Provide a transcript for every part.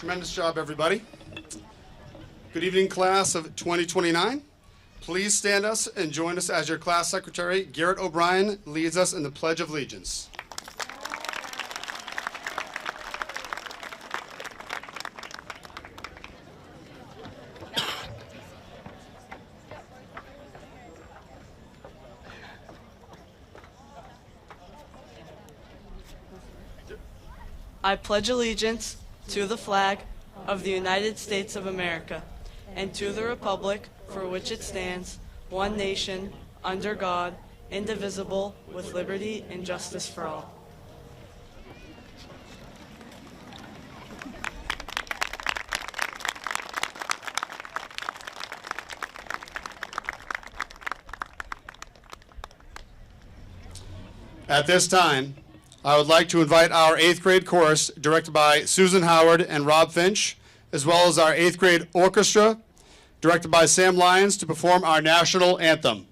Tremendous job, everybody. Good evening, class of 2029. Please stand us and join us as your class secretary, Garrett O'Brien, leads us in the Pledge of Allegiance. I pledge allegiance to the flag of the United States of America and to the republic for which it stands, one nation, under God, indivisible, with liberty and justice for all. At this time, I would like to invite our 8th grade chorus, directed by Susan Howard and Rob Finch, as well as our 8th grade orchestra, directed by Sam Lyons, to perform our national anthem.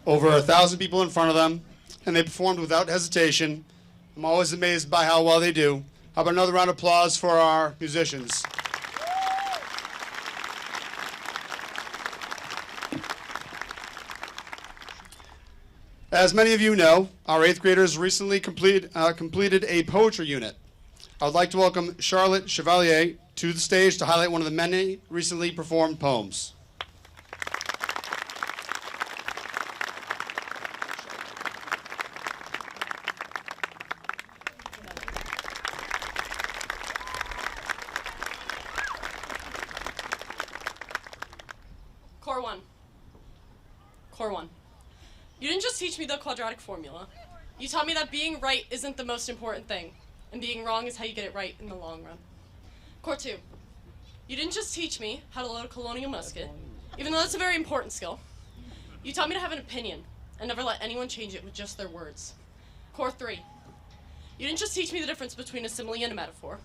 Over 1,000 people in front of them, and they performed without hesitation. I'm always amazed by how well they do. How about another round of applause for our musicians? As many of you know, our 8th graders recently completed a poetry unit. I would like to welcome Charlotte Chevalier to the stage to highlight one of the many recently performed poems. Core 1. You didn't just teach me the quadratic formula. You taught me that being right isn't the most important thing, and being wrong is how you get it right in the long run. Core 2. You didn't just teach me how to load a colonial musket, even though that's a very important skill. You taught me to have an opinion, and never let anyone change it with just their words. Core 3. You didn't just teach me the difference between a simile and a metaphor.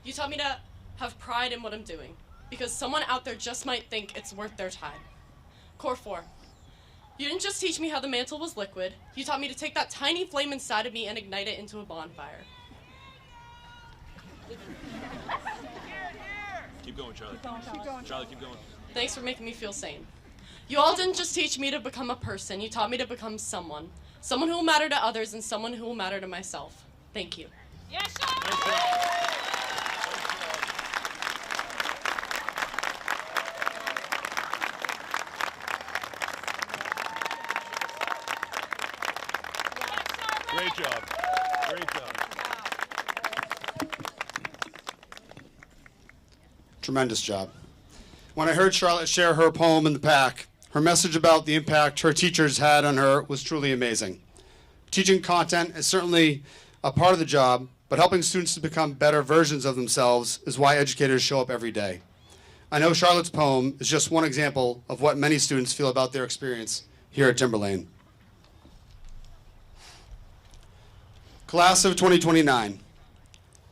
You taught me to have pride in what I'm doing, because someone out there just might think it's worth their time. Core 4. You didn't just teach me how the mantle was liquid, you taught me to take that tiny flame inside of me and ignite it into a bonfire. Keep going, Charlie. Charlie, keep going. Thanks for making me feel sane. You all didn't just teach me to become a person, you taught me to become someone. Someone who will matter to others and someone who will matter to myself. Thank you. Yes, sir! Great job. Great job. Tremendous job. When I heard Charlotte share her poem in the pack, her message about the impact her teachers had on her was truly amazing. Teaching content is certainly a part of the job, but helping students to become better versions of themselves is why educators show up every day. I know Charlotte's poem is just one example of what many students feel about their experience here at Timberlane. Class of 2029.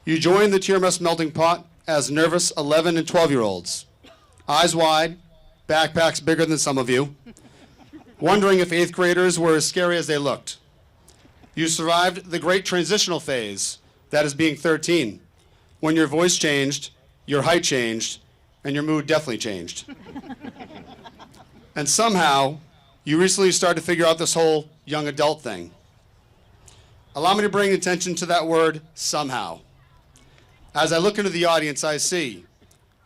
You join the TRMS melting pot as nervous 11 and 12-year-olds. Eyes wide, backpacks bigger than some of you, wondering if 8th graders were as scary as they looked. You survived the great transitional phase, that is being 13, when your voice changed, your height changed, and your mood definitely changed. And somehow, you recently started to figure out this whole young adult thing. Allow me to bring attention to that word, somehow. As I look into the audience, I see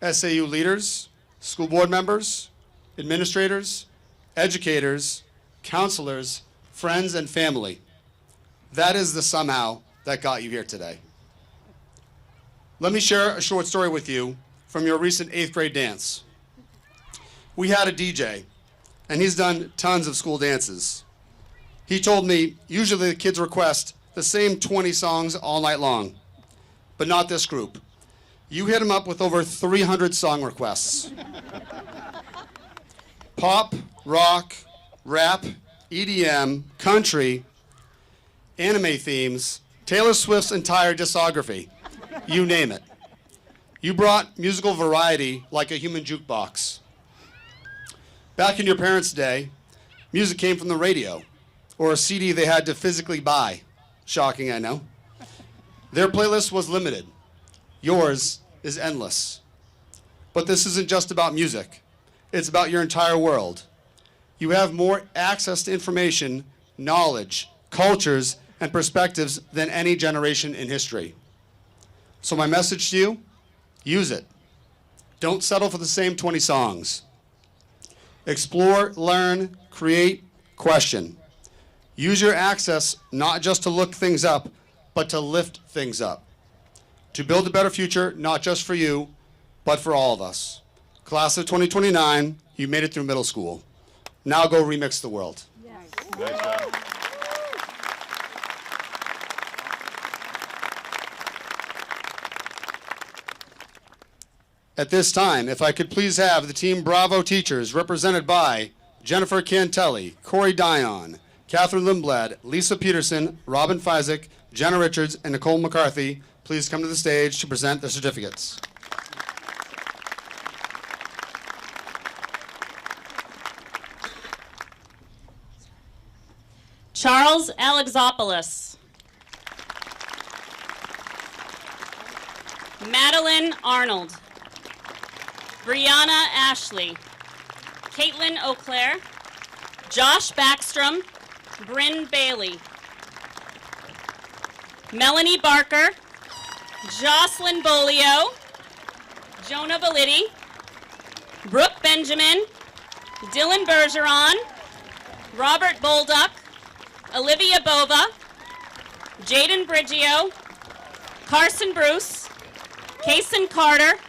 SAU leaders, school board members, administrators, educators, counselors, friends, and family. That is the somehow that got you here today. Let me share a short story with you from your recent 8th grade dance. We had a DJ, and he's done tons of school dances. He told me usually the kids request the same 20 songs all night long, but not this group. You hit him up with over 300 song requests. Pop, rock, rap, EDM, country, anime themes, Taylor Swift's entire discography, you name it. You brought musical variety like a human jukebox. Back in your parents' day, music came from the radio or a CD they had to physically buy. Shocking, I know. Their playlist was limited. Yours is endless. But this isn't just about music. It's about your entire world. You have more access to information, knowledge, cultures, and perspectives than any generation in history. So my message to you, use it. Don't settle for the same 20 songs. Explore, learn, create, question. Use your access not just to look things up, but to lift things up. To build a better future, not just for you, but for all of us. Class of 2029, you made it through middle school. Now go remix the world. Nice job. At this time, if I could please have the Team Bravo teachers represented by Jennifer Cantelli, Corey Dion, Catherine Lindblad, Lisa Peterson, Robin Fizek, Jenna Richards, and Nicole McCarthy, please come to the stage to present their certificates. Charles Alexopoulos. Madeline Arnold. Brianna Ashley. Caitlin Auclair. Josh Backstrom. Bryn Bailey. Melanie Barker. Jocelyn Bolio. Jonah Valitti. Brooke Benjamin. Dylan Bergeron. Robert Bolduck. Olivia Bova. Jaden Brigio. Carson Bruce. Kason Carter.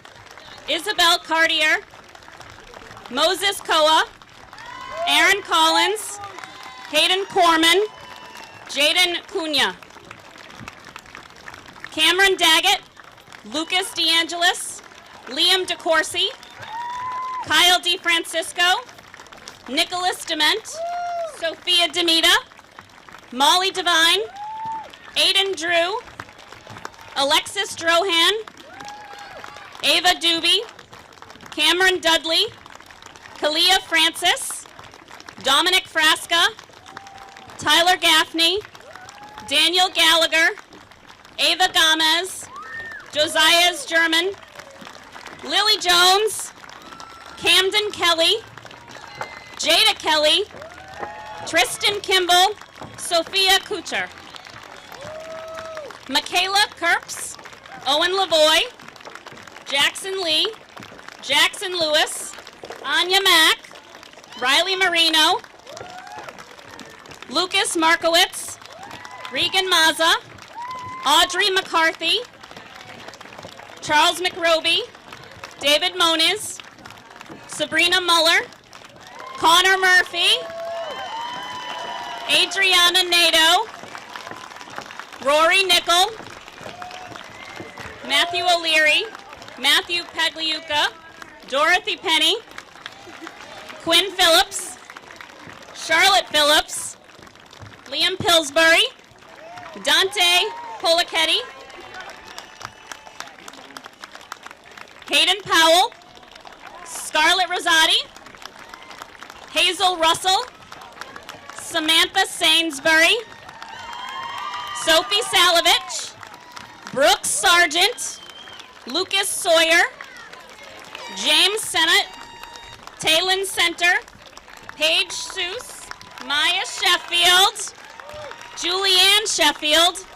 Isabel Cartier. Moses Koa. Aaron Collins. Hayden Corman. Jaden Cunha. Cameron Daggett. Lucas DeAngelis. Liam DeCourcy. Kyle DeFrancisco. Nicholas Dement. Sophia Demita. Molly Devine. Aiden Drew. Alexis Drohan. Ava Doobie. Cameron Dudley. Kalia Francis. Dominic Frasca. Tyler Gaffney. Daniel Gallagher. Ava Gomez. Josiah's German. Lily Jones. Camden Kelly. Jada Kelly. Tristan Kimball. Sophia Kucher. Michaela Kerps. Owen Lavoy. Jackson Lee. Jackson Lewis. Anya Mack. Riley Marino. Lucas Markowitz. Regan Maza. Audrey McCarthy. Charles McRoby. David Moniz. Sabrina Muller, Connor Murphy, Adriana Nato, Rory Nickel, Matthew O'Leary, Matthew Pagliuca, Dorothy Penny, Quinn Phillips, Charlotte Phillips, Liam Pillsbury, Dante Polichetti, Hayden Powell, Scarlett Rosati, Hazel Russell, Samantha Sainsbury, Sophie Salovich, Brooks Sargent, Lucas Sawyer, James Sennett, Taylin Center, Paige Seuss, Maya Sheffield, Julianne Sheffield,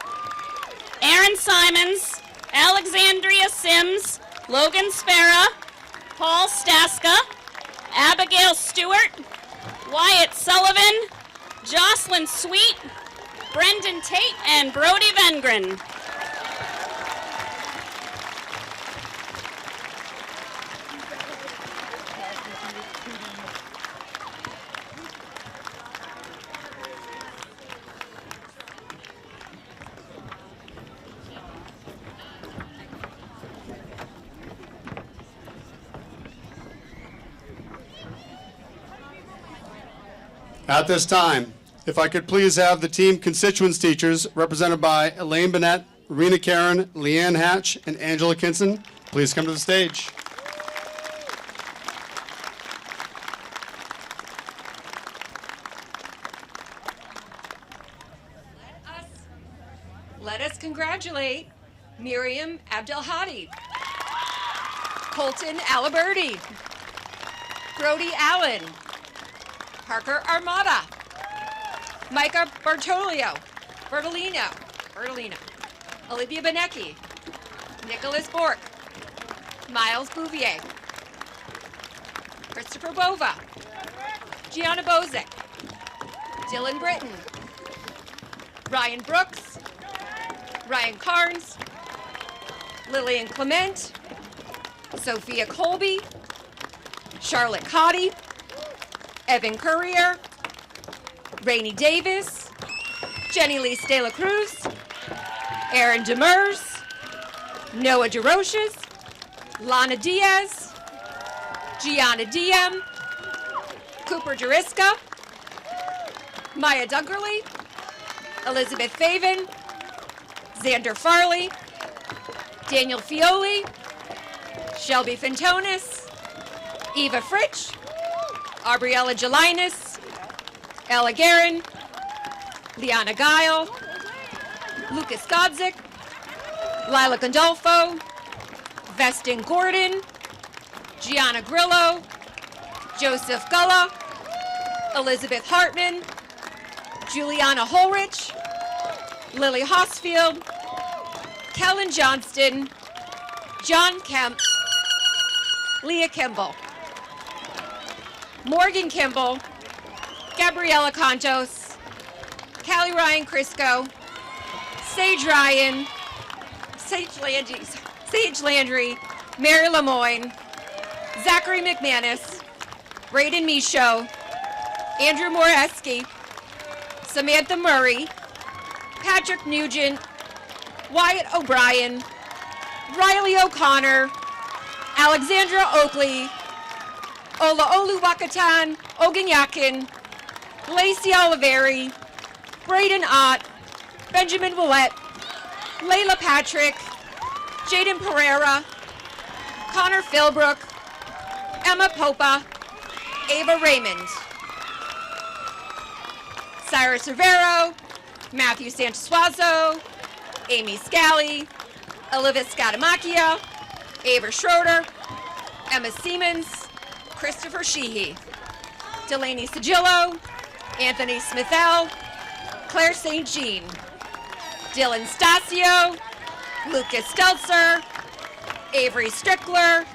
Aaron Simons, Alexandria Sims, Logan Spera, Paul Staska, Abigail Stewart, Wyatt Sullivan, Jocelyn Sweet, Brendan Tate, and Brody Vengren. At this time, if I could please have the team constituents teachers represented by Elaine Bennett, Rena Karen, Leanne Hatch, and Angela Kinson, please come to the stage. Let us congratulate Miriam Abdelhadi, Colton Aliberti, Brody Allen, Parker Armada, Micah Bertolino, Olivia Benecki, Nicholas Bork, Miles Bouvier, Christopher Bova, Gianna Bozick, Dylan Britton, Ryan Brooks, Ryan Carnes, Lillian Clement, Sophia Colby, Charlotte Cotty, Evan Courier, Rainey Davis, Jenny Lee Stela Cruz, Aaron Demers, Noah DeRoches, Lana Diaz, Gianna Diem, Cooper Juriska, Maya Duggerly, Elizabeth Faven, Xander Farley, Daniel Fioli, Shelby Fintonis, Eva Fritsch, Aubriella Gelinas, Ella Guerin, Liana Guile, Lucas Godzik, Lila Gandolfo, Vestin Gordon, Gianna Grillo, Joseph Gulla, Elizabeth Hartman, Juliana Holrich, Lily Hosfield, Kellen Johnston, John Kemp, Leah Kimball, Morgan Kimball, Gabriella Contos, Callie Ryan Crisco, Sage Ryan, Sage Landry, Mary Lemoyne, Zachary McManus, Braden Michaud, Andrew Moreski, Samantha Murray, Patrick Nugent, Wyatt O'Brien, Riley O'Connor, Alexandra Oakley, Olaolu Wakatan Oganyakin, Lacey Oliveri, Braden Ott, Benjamin Willett, Layla Patrick, Jaden Pereira, Connor Philbrook, Emma Popa, Ava Raymond, Cyrus Rivero, Matthew Santosuazo, Amy Scally, Olivia Scatamacchia, Ava Schroeder, Emma Siemens, Christopher Sheehy, Delaney Sigillo, Anthony Smithell, Claire St. Jean, Dylan Stasio, Lucas Stelzer, Avery Strickler,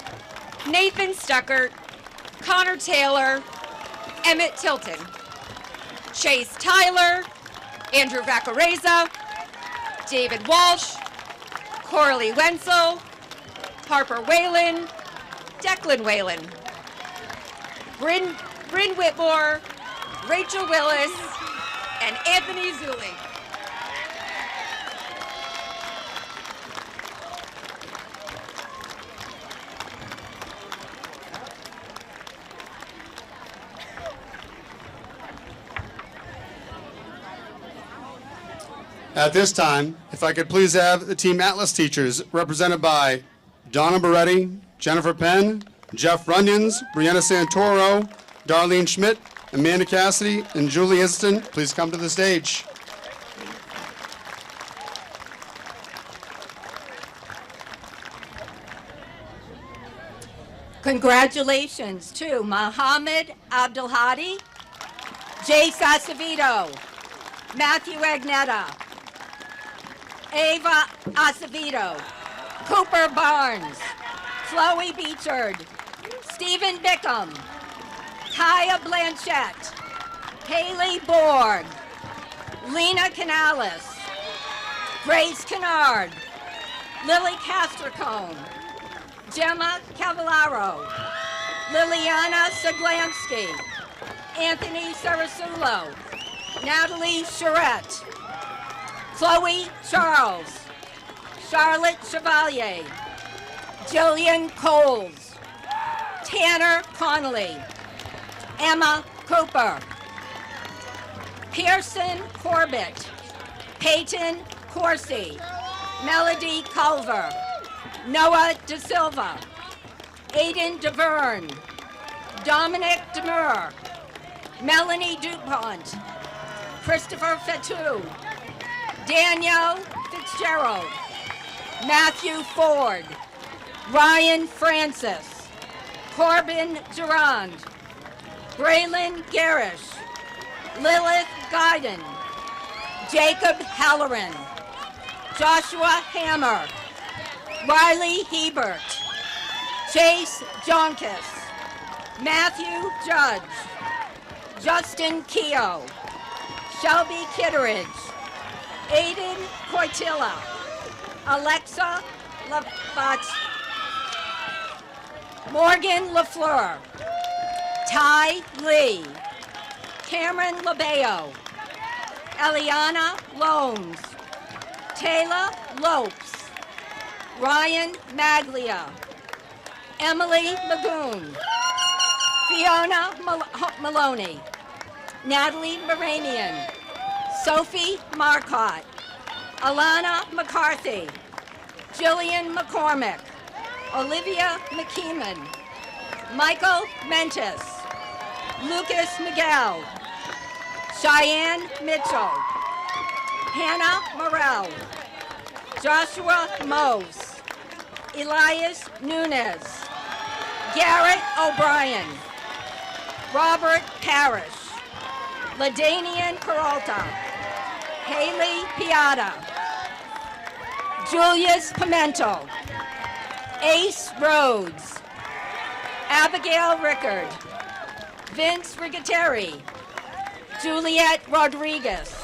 Nathan Stuckert, Connor Taylor, Emmett Tilton, Chase Tyler, Andrew Vaccareza, David Walsh, Coralie Wenzel, Harper Whalen, Declan Whalen, Bryn Whitmore, Rachel Willis, and Anthony Zuli. At this time, if I could please have the Team Atlas teachers represented by Donna Beretti, Jennifer Penn, Jeff Runyons, Brianna Santoro, Darlene Schmidt, Amanda Cassidy, and Julie Histon, please come to the stage. Congratulations to Mohammed Abdulhadi, Jay Sasavito, Matthew Agnetta, Ava Acevedo, Cooper Barnes, Chloe Beechard, Stephen Bickham, Kaya Blanchette, Haley Borg, Lena Canales, Grace Kennard, Lily Castricone, Gemma Cavallaro, Liliana Saglansky, Anthony Sarasulo, Natalie Charette, Chloe Charles, Charlotte Chevalier, Jillian Coles, Tanner Connolly, Emma Cooper, Pearson Corbett, Peyton Corsi, Melody Culver, Noah De Silva, Aiden DeVerne, Dominic Demur, Melanie DuPont, Christopher Fatou, Danielle Fitzgerald, Matthew Ford, Ryan Francis, Corbin Durand, Braylon Garish, Lilith Guyden, Jacob Halloran, Joshua Hammer, Riley Hebert, Chase Jonkus, Matthew Judge, Justin Keogh, Shelby Kitteridge, Aiden Coitilla, Alexa Labatz, Morgan LaFleur, Ty Lee, Cameron Labeo, Eliana Loans, Taylor Lopes, Ryan Maglia, Emily Magoon, Fiona Maloney, Natalie Moranian, Sophie Marcotte, Alana McCarthy, Jillian McCormick, Olivia McKeeman, Michael Mentis, Lucas Miguel, Cheyenne Mitchell, Hannah Morell, Joshua Mose, Elias Nunez, Garrett O'Brien, Robert Parrish, Ladanian Peralta, Haley Piata, Julius Pimento, Ace Rhodes, Abigail Rickard, Vince Rigateri, Juliet Rodriguez,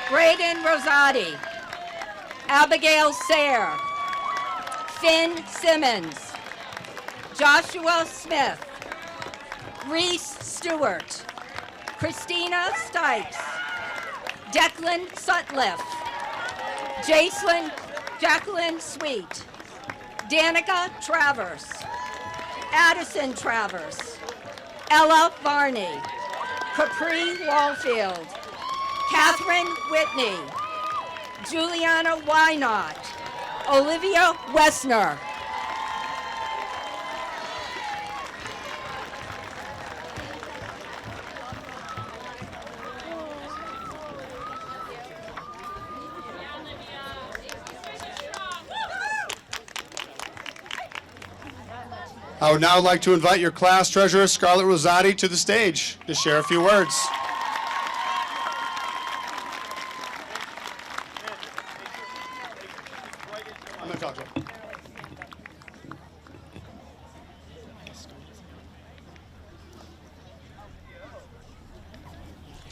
Braden Rosati, Abigail Sayre, Finn Simmons, Joshua Smith, Reese Stewart, Christina Stipes, Declan Sutcliffe, Jacqueline Sweet, Danica Travers, Addison Travers, Ella Varney, Capri Wallfield, Catherine Whitney, Juliana Wynot, Olivia Wessner. I would now like to invite your class treasurer, Scarlett Rosati, to the stage to share a few words. I'm going to talk to her.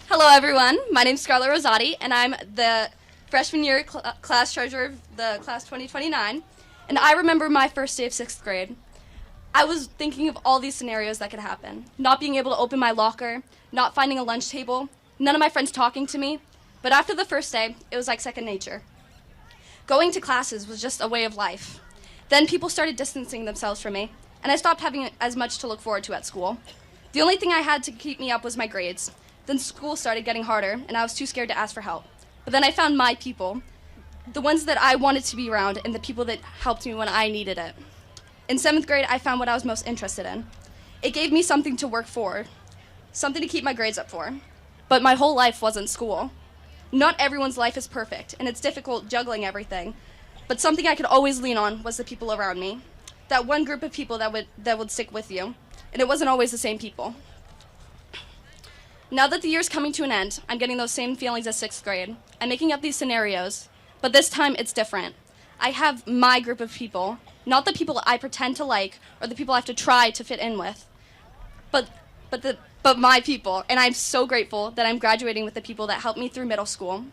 Hello everyone, my name is Scarlett Rosati and I'm the freshman year class treasurer of the class 2029, and I remember my first day of 6th grade. I was thinking of all these scenarios that could happen. Not being able to open my locker, not finding a lunch table, none of my friends talking to me. But after the first day, it was like second nature. Going to classes was just a way of life. Then people started distancing themselves from me, and I stopped having as much to look forward to at school. The only thing I had to keep me up was my grades. Then school started getting harder, and I was too scared to ask for help. But then I found my people, the ones that I wanted to be around, and the people that helped me when I needed it. In 7th grade, I found what I was most interested in. It gave me something to work for, something to keep my grades up for. But my whole life wasn't school. Not everyone's life is perfect, and it's difficult juggling everything. But something I could always lean on was the people around me. That one group of people that would stick with you. And it wasn't always the same people. Now that the year's coming to an end, I'm getting those same feelings as 6th grade. I'm making up these scenarios, but this time it's different. I have my group of people, not the people I pretend to like or the people I have to try to fit in with, but my people, and I'm so grateful that I'm graduating with the people that helped me through middle school.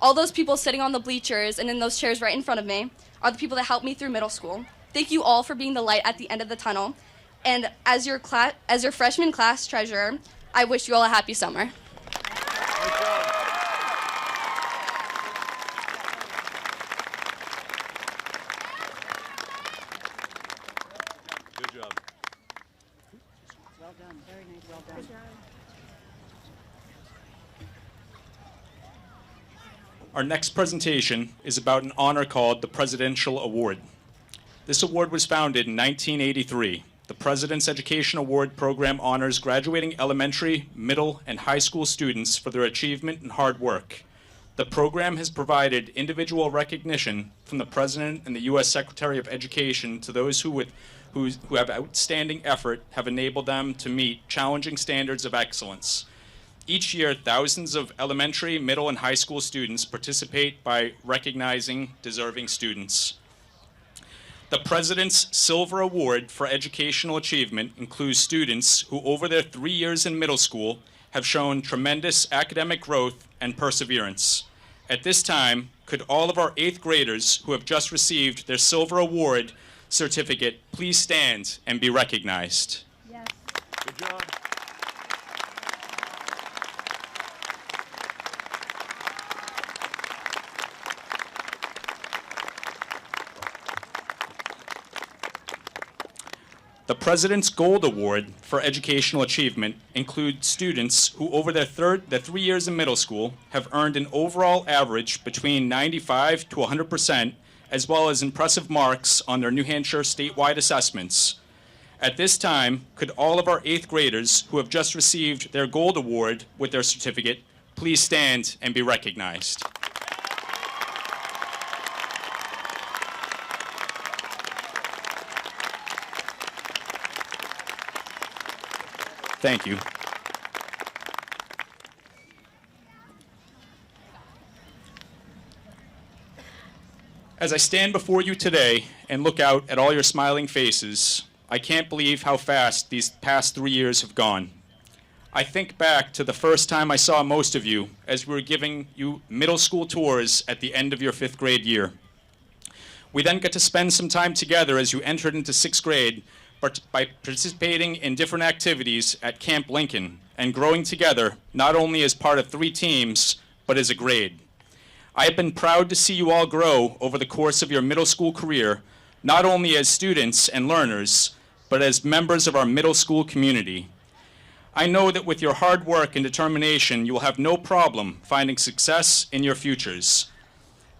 All those people sitting on the bleachers and in those chairs right in front of me are the people that helped me through middle school. Thank you all for being the light at the end of the tunnel. And as your freshman class treasurer, I wish you all a happy summer. Good job. Well done, very nice, well done. Our next presentation is about an honor called the Presidential Award. This award was founded in 1983. The President's Education Award program honors graduating elementary, middle, and high school students for their achievement and hard work. The program has provided individual recognition from the President and the U.S. Secretary of Education to those who have outstanding effort have enabled them to meet challenging standards of excellence. Each year, thousands of elementary, middle, and high school students participate by recognizing deserving students. The President's Silver Award for Educational Achievement includes students who, over their 3 years in middle school, have shown tremendous academic growth and perseverance. At this time, could all of our 8th graders who have just received their Silver Award certificate please stand and be recognized? Yes. Good job. The President's Gold Award for Educational Achievement includes students who, over their 3 years in middle school, have earned an overall average between 95 to 100%, as well as impressive marks on their New Hampshire statewide assessments. At this time, could all of our 8th graders who have just received their Gold Award with their certificate please stand and be recognized? Thank you. As I stand before you today and look out at all your smiling faces, I can't believe how fast these past 3 years have gone. I think back to the first time I saw most of you as we were giving you middle school tours at the end of your 5th grade year. We then got to spend some time together as you entered into 6th grade by participating in different activities at Camp Lincoln and growing together not only as part of 3 teams, but as a grade. I have been proud to see you all grow over the course of your middle school career, not only as students and learners, but as members of our middle school community. I know that with your hard work and determination, you will have no problem finding success in your futures.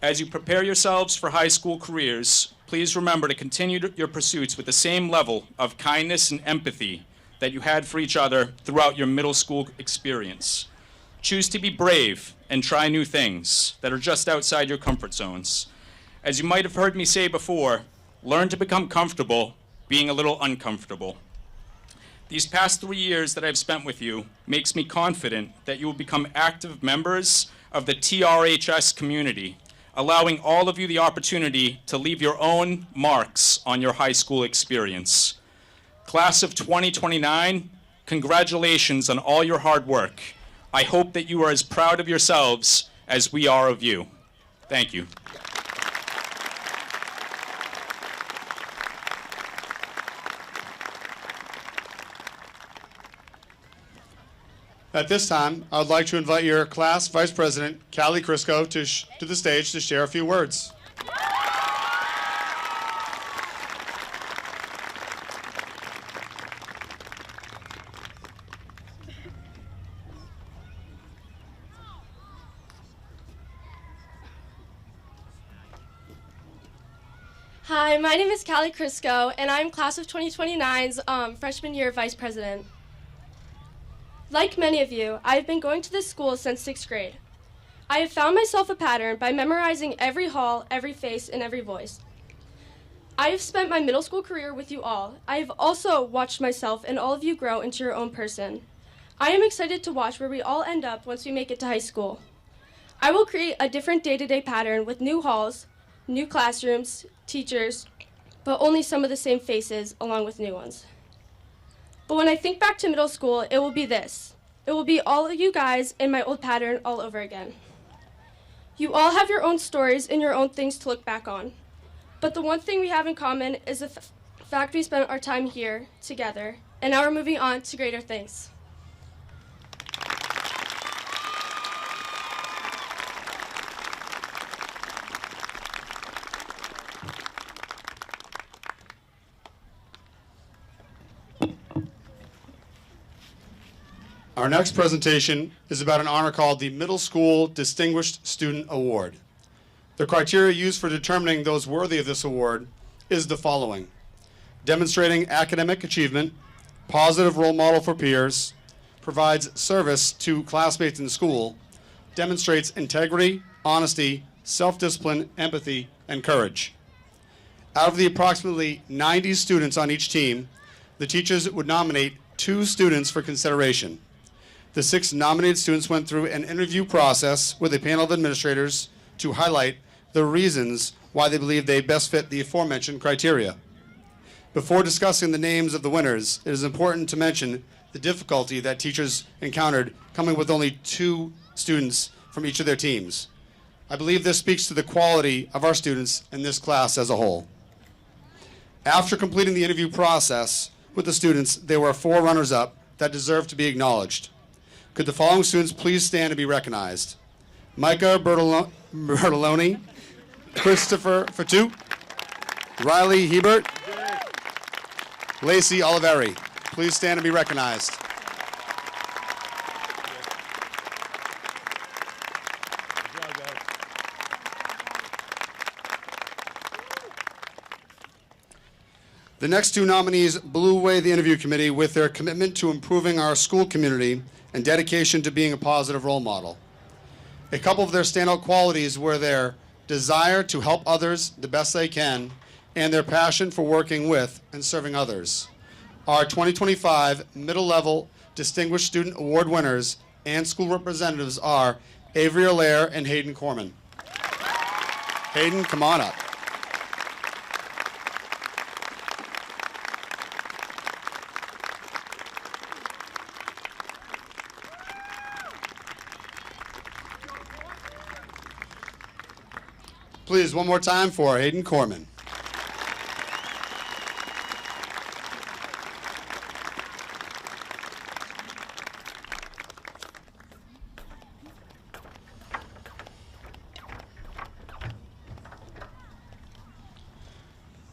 As you prepare yourselves for high school careers, please remember to continue your pursuits with the same level of kindness and empathy that you had for each other throughout your middle school experience. Choose to be brave and try new things that are just outside your comfort zones. As you might have heard me say before, learn to become comfortable being a little uncomfortable. These past 3 years that I've spent with you makes me confident that you will become active members of the TRHS community, allowing all of you the opportunity to leave your own marks on your high school experience. Class of 2029, congratulations on all your hard work. I hope that you are as proud of yourselves as we are of you. Thank you. At this time, I would like to invite your class vice president, Callie Crisco, to the stage to share a few words. Hi, my name is Callie Crisco, and I'm class of 2029's freshman year vice president. Like many of you, I have been going to this school since 6th grade. I have found myself a pattern by memorizing every hall, every face, and every voice. I have spent my middle school career with you all. I have also watched myself and all of you grow into your own person. I am excited to watch where we all end up once we make it to high school. I will create a different day-to-day pattern with new halls, new classrooms, teachers, but only some of the same faces along with new ones. But when I think back to middle school, it will be this. It will be all of you guys in my old pattern all over again. You all have your own stories and your own things to look back on. But the one thing we have in common is the fact we spent our time here together, and now we're moving on to greater things. Our next presentation is about an honor called the Middle School Distinguished Student Award. The criteria used for determining those worthy of this award is the following: demonstrating academic achievement, positive role model for peers, provides service to classmates in school, demonstrates integrity, honesty, self-discipline, empathy, and courage. Out of the approximately 90 students on each team, the teachers would nominate 2 students for consideration. The 6 nominated students went through an interview process with a panel of administrators to highlight the reasons why they believe they best fit the aforementioned criteria. Before discussing the names of the winners, it is important to mention the difficulty that teachers encountered coming with only 2 students from each of their teams. I believe this speaks to the quality of our students in this class as a whole. After completing the interview process with the students, there were 4 runners-up that deserve to be acknowledged. Could the following students please stand to be recognized? Micah Bertoloni, Christopher Fatu, Riley Hebert, Lacey Oliveri. Please stand to be recognized. The next 2 nominees blew away the interview committee with their commitment to improving our school community and dedication to being a positive role model. A couple of their standout qualities were their desire to help others the best they can and their passion for working with and serving others. Our 2025 Middle Level Distinguished Student Award winners and school representatives are Avery Allaire and Hayden Corman. Hayden, come on up. Please, one more time for Hayden Corman.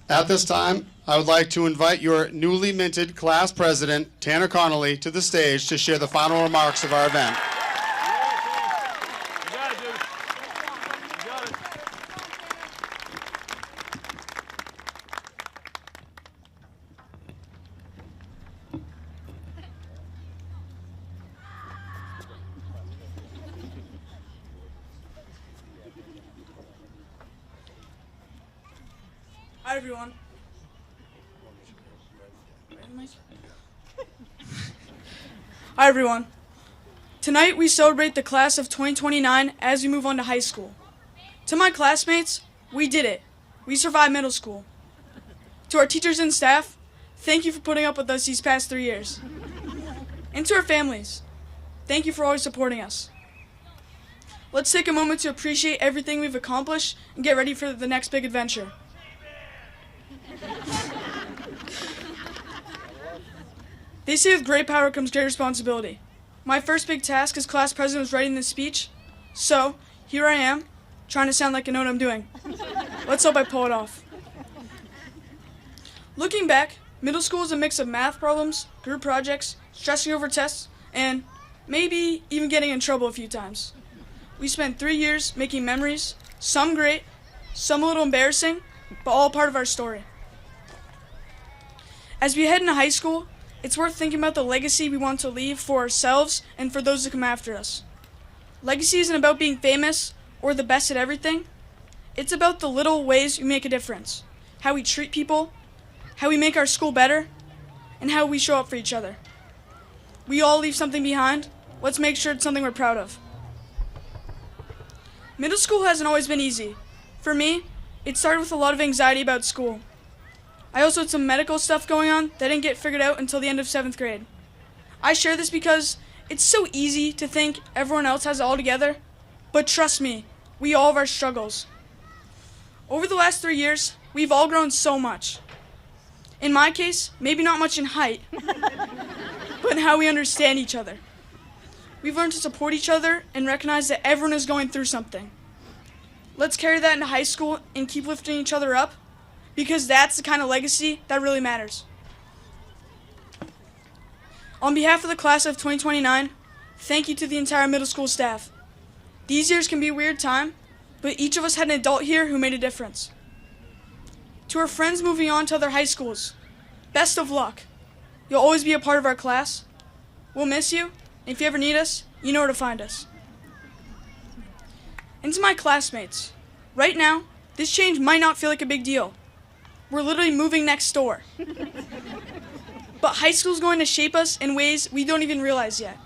At this time, I would like to invite your newly minted class president, Tanner Connolly, to the stage to share the final remarks of our event. You got it, dude. You got it. Hi, everyone. Hi, everyone. Tonight, we celebrate the class of 2029 as we move on to high school. To my classmates, we did it. We survived middle school. To our teachers and staff, thank you for putting up with us these past 3 years. And to our families, thank you for always supporting us. Let's take a moment to appreciate everything we've accomplished and get ready for the next big adventure. They say with great power comes great responsibility. My first big task as class president was writing this speech, so here I am, trying to sound like I know what I'm doing. Let's hope I pull it off. Looking back, middle school is a mix of math problems, group projects, stressing over tests, and maybe even getting in trouble a few times. We spent 3 years making memories, some great, some a little embarrassing, but all part of our story. As we head into high school, it's worth thinking about the legacy we want to leave for ourselves and for those who come after us. Legacy isn't about being famous or the best at everything. It's about the little ways we make a difference, how we treat people, how we make our school better, and how we show up for each other. We all leave something behind. Let's make sure it's something we're proud of. Middle school hasn't always been easy. For me, it started with a lot of anxiety about school. I also had some medical stuff going on that didn't get figured out until the end of 7th grade. I share this because it's so easy to think everyone else has it all together, but trust me, we all have our struggles. Over the last 3 years, we've all grown so much. In my case, maybe not much in height, but in how we understand each other. We've learned to support each other and recognize that everyone is going through something. Let's carry that into high school and keep lifting each other up, because that's the kind of legacy that really matters. On behalf of the class of 2029, thank you to the entire middle school staff. These years can be a weird time, but each of us had an adult here who made a difference. To our friends moving on to other high schools, best of luck. You'll always be a part of our class. We'll miss you, and if you ever need us, you know where to find us. And to my classmates, right now, this change might not feel like a big deal. We're literally moving next door. But high school is going to shape us in ways we don't even realize yet.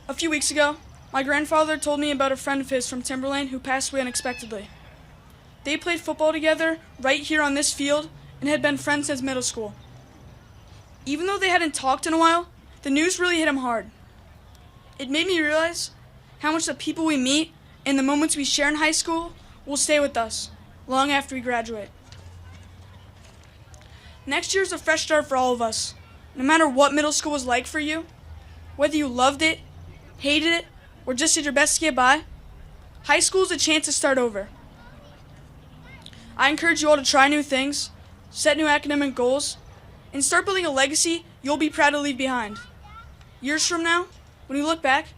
A few weeks ago, my grandfather told me about a friend of his from Timberlane who passed away unexpectedly. They played football together right here on this field and had been friends since middle school. Even though they hadn't talked in a while, the news really hit him hard. It made me realize how much the people we meet and the moments we share in high school will stay with us long after we graduate. Next year is a fresh start for all of us. No matter what middle school was like for you, whether you loved it, hated it, or just did your best to get by, high school is a chance to start over. I encourage you all to try new things, set new academic goals, and start building a legacy you'll be proud to leave behind. Years from now, when you look back,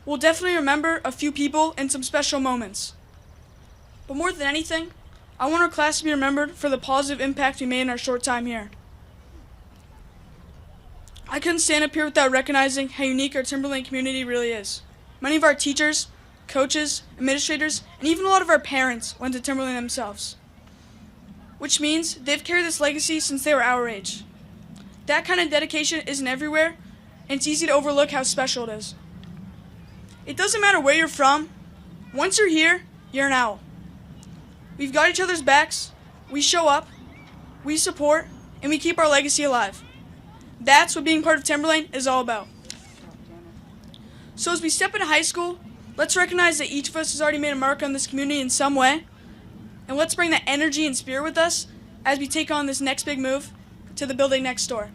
we'll definitely remember a few people and some special moments. But more than anything, I want our class to be remembered for the positive impact we made in our short time here. I couldn't stand up here without recognizing how unique our Timberlane community really is. Many of our teachers, coaches, administrators, and even a lot of our parents went to Timberlane themselves. Which means they've carried this legacy since they were our age. That kind of dedication isn't everywhere, and it's easy to overlook how special it is. It doesn't matter where you're from. Once you're here, you're an owl. We've got each other's backs, we show up, we support, and we keep our legacy alive. That's what being part of Timberlane is all about. So as we step into high school, let's recognize that each of us has already made a mark on this community in some way, and let's bring that energy and spirit with us as we take on this next big move to the building next door.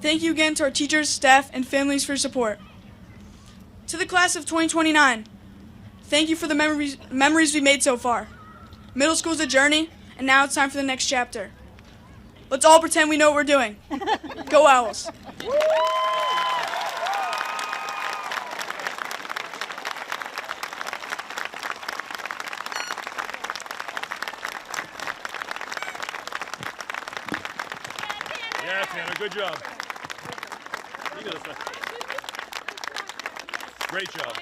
Thank you again to our teachers, staff, and families for your support. To the class of 2029, thank you for the memories we've made so far. Middle school is a journey, and now it's time for the next chapter. Let's all pretend we know what we're doing. Go Owls! Yes, Hannah, good job. You got this. Great job.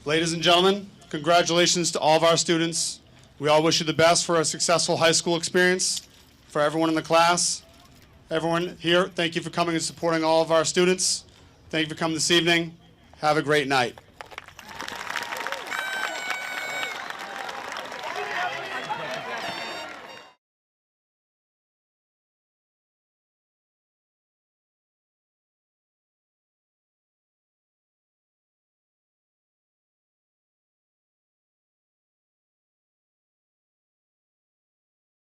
Ladies and gentlemen, congratulations to all of our students. We all wish you the best for a successful high school experience. For everyone in the class, everyone here, thank you for coming and supporting all of our students. Thank you for coming this evening. Have a great night.